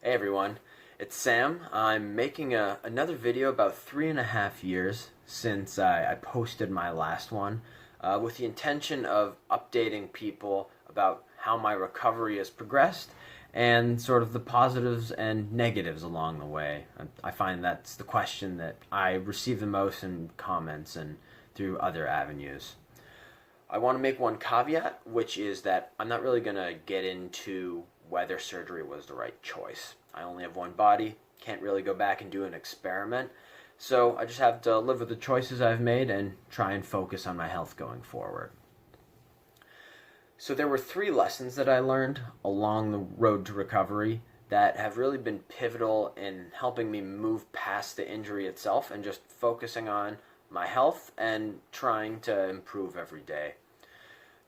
Hey everyone, it's Sam. I'm making another video about 3.5 years since I posted my last one with the intention of updating people about how my recovery has progressed and sort of the positives and negatives along the way. I find that's the question that I receive the most in comments and through other avenues. I want to make one caveat, which is that I'm not really going to get into whether surgery was the right choice. I only have one body, can't really go back and do an experiment, so I just have to live with the choices I've made and try and focus on my health going forward. So there were three lessons that I learned along the road to recovery that have really been pivotal in helping me move past the injury itself and just focusing on my health and trying to improve every day.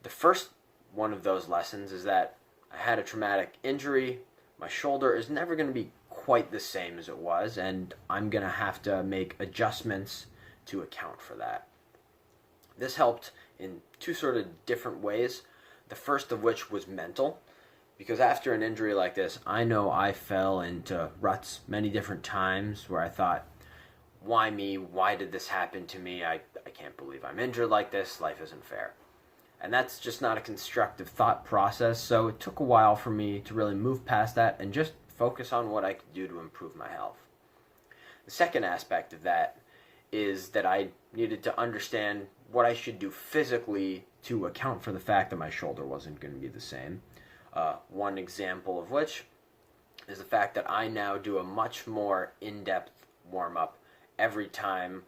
The first one of those lessons is that I had a traumatic injury. My shoulder is never going to be quite the same as it was, and I'm going to have to make adjustments to account for that. This helped in two sort of different ways. The first of which was mental, because after an injury like this, I know I fell into ruts many different times where I thought, why me? Why did this happen to me? I can't believe I'm injured like this. Life isn't fair. And that's just not a constructive thought process, so it took a while for me to really move past that and just focus on what I could do to improve my health. The second aspect of that is that I needed to understand what I should do physically to account for the fact that my shoulder wasn't going to be the same. One example of which is the fact that I now do a much more in-depth warm-up every time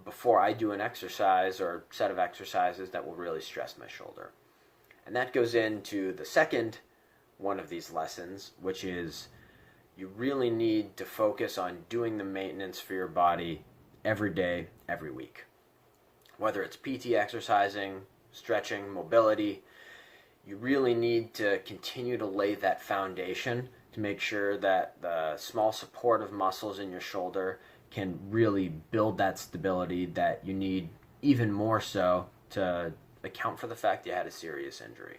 before I do an exercise or set of exercises that will really stress my shoulder. And that goes into the second one of these lessons, which is you really need to focus on doing the maintenance for your body every day, every week. Whether it's PT exercising, stretching, mobility, you really need to continue to lay that foundation to make sure that the small supportive muscles in your shoulder can really build that stability that you need, even more so to account for the fact you had a serious injury.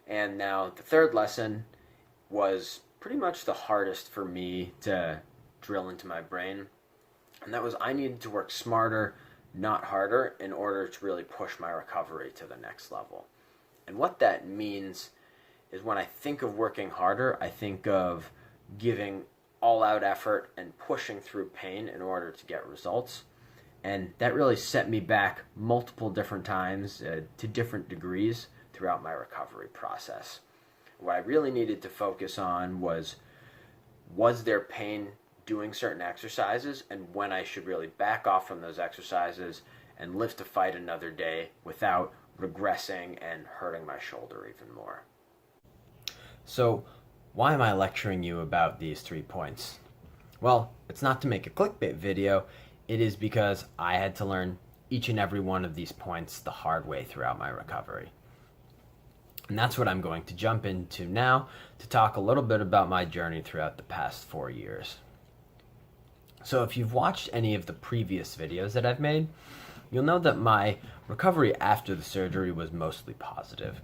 And now the third lesson was pretty much the hardest for me to drill into my brain, and that was I needed to work smarter, not harder, in order to really push my recovery to the next level. And what that means is when I think of working harder, I think of giving all-out effort and pushing through pain in order to get results. And that really set me back multiple different times to different degrees throughout my recovery process. What I really needed to focus on was there pain doing certain exercises, and when I should really back off from those exercises and live to fight another day without regressing and hurting my shoulder even more. So, why am I lecturing you about these 3 points? Well, it's not to make a clickbait video, it is because I had to learn each and every one of these points the hard way throughout my recovery. And that's what I'm going to jump into now to talk a little bit about my journey throughout the past 4 years. So if you've watched any of the previous videos that I've made, you'll know that my recovery after the surgery was mostly positive.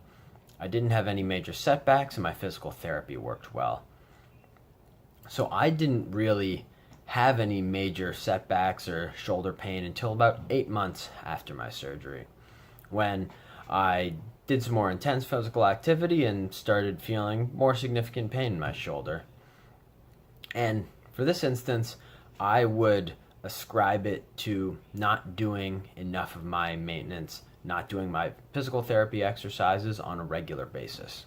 I didn't have any major setbacks and my physical therapy worked well. So I didn't really have any major setbacks or shoulder pain until about 8 months after my surgery, when I did some more intense physical activity and started feeling more significant pain in my shoulder. And for this instance, I would ascribe it to not doing enough of my maintenance, not doing my physical therapy exercises on a regular basis.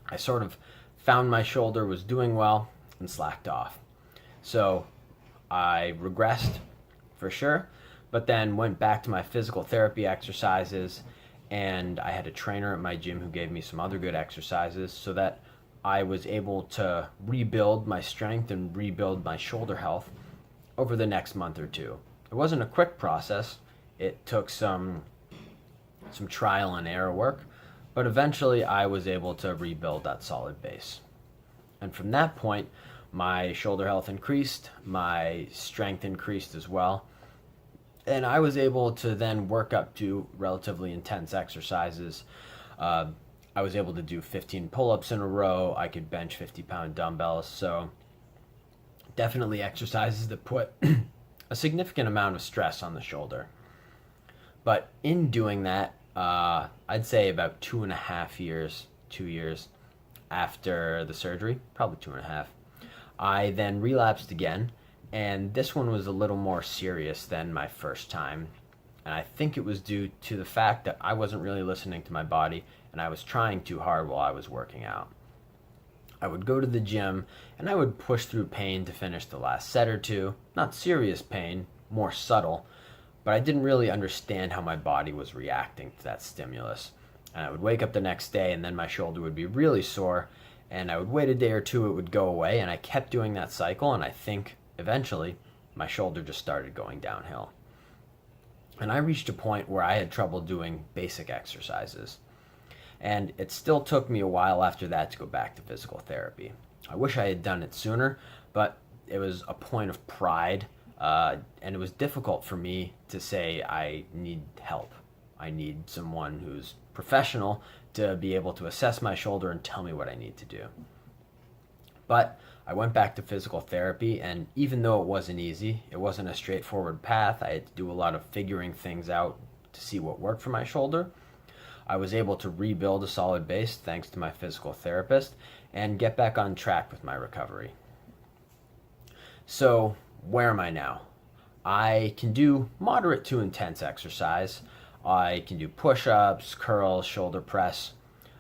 I sort of found my shoulder was doing well and slacked off. So I regressed for sure, but then went back to my physical therapy exercises, and I had a trainer at my gym who gave me some other good exercises so that I was able to rebuild my strength and rebuild my shoulder health over the next month or two. It wasn't a quick process. It took some trial and error work, but eventually I was able to rebuild that solid base. And from that point, my shoulder health increased, my strength increased as well, and I was able to then work up to relatively intense exercises I was able to do 15 pull-ups in a row. I could bench 50-pound dumbbells. So definitely exercises that put a significant amount of stress on the shoulder. But in doing that, I'd say about 2.5 years, 2 years after the surgery, probably 2.5, I then relapsed again. And this one was a little more serious than my first time. And I think it was due to the fact that I wasn't really listening to my body and I was trying too hard while I was working out. I would go to the gym and I would push through pain to finish the last set or two. Not serious pain, more subtle, but I didn't really understand how my body was reacting to that stimulus. And I would wake up the next day and then my shoulder would be really sore, and I would wait a day or two, it would go away, and I kept doing that cycle, and I think eventually my shoulder just started going downhill. And I reached a point where I had trouble doing basic exercises. And it still took me a while after that to go back to physical therapy. I wish I had done it sooner, but it was a point of pride, and it was difficult for me to say I need help. I need someone who's professional to be able to assess my shoulder and tell me what I need to do. But I went back to physical therapy, and even though it wasn't easy, it wasn't a straightforward path. I had to do a lot of figuring things out to see what worked for my shoulder. I was able to rebuild a solid base thanks to my physical therapist and get back on track with my recovery. So, where am I now? I can do moderate to intense exercise. I can do push-ups, curls, shoulder press.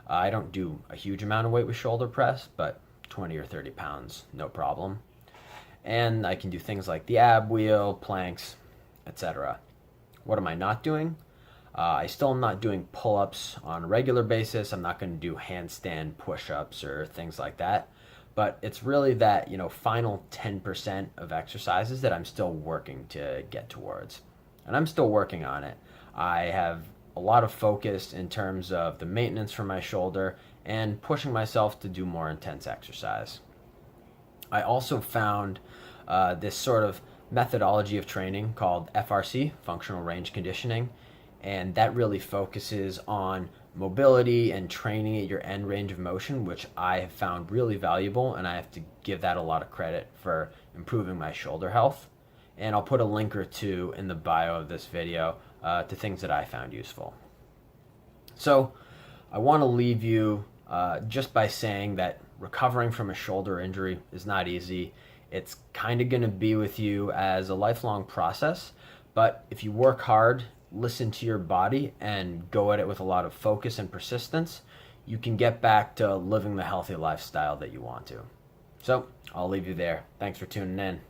I don't do a huge amount of weight with shoulder press, but 20 or 30 pounds, no problem. And I can do things like the ab wheel, planks, etc. What am I not doing? I still am not doing pull-ups on a regular basis. I'm not going to do handstand push-ups or things like that. But it's really that, final 10% of exercises that I'm still working to get towards. And I'm still working on it. I have a lot of focus in terms of the maintenance for my shoulder and pushing myself to do more intense exercise. I also found this sort of methodology of training called FRC, Functional Range Conditioning, and that really focuses on mobility and training at your end range of motion, which I have found really valuable, and I have to give that a lot of credit for improving my shoulder health. And I'll put a link or two in the bio of this video to things that I found useful. So I want to leave you just by saying that recovering from a shoulder injury is not easy. It's kind of going to be with you as a lifelong process, but if you work hard, listen to your body, and go at it with a lot of focus and persistence, you can get back to living the healthy lifestyle that you want to. So I'll leave you there. Thanks for tuning in.